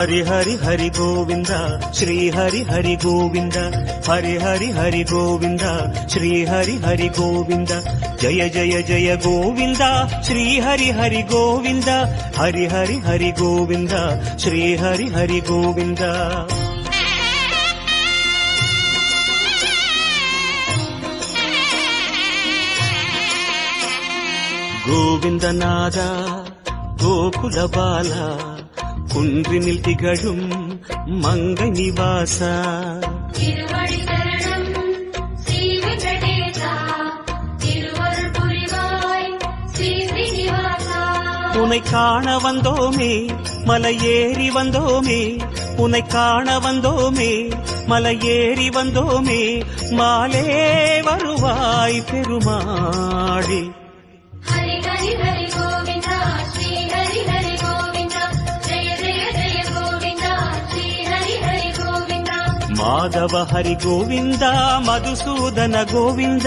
हरि हरि हरि गोविंद श्री हरि हरि गोविंद हरि हरि हरि गोविंद श्री हरि हरि गोविंद जय जय जय गोविंद श्री हरि हरि गोविंद हरि हरि हरि गोविंद श्री हरि हरि गोविंद गोविंद नादा गोकुल बाला குன்றினில் திகழும் மங்கை நிவாசா உனை காண வந்தோமே மலையேறி வந்தோமே உனை காண வந்தோமே மலையேறி வந்தோமே மாலே வருவாய் பெருமாளே माधव हरि गोविंद मधुसूदन गोविंद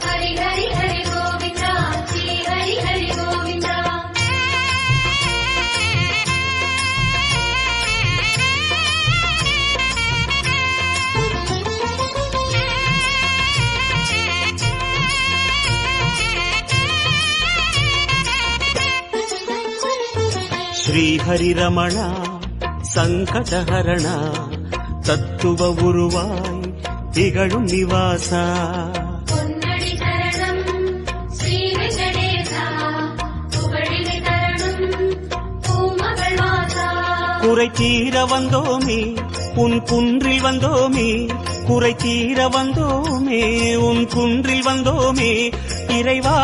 हरि हरि हरि गोविंद श्री हरि हरि गोविंद श्री हरि रमण संकटहरण தத்துவ உருவாய் திகழும் நிவாசா பொன்னடி சரணம் ஸ்ரீ வெங்கடேசா புகழினை தரணும் பூமகள் வாசா குறை தீர வந்தோமே உன் குன்றில் வந்தோமே குறை தீர வந்தோமே உன் குன்றில் வந்தோமே இறைவா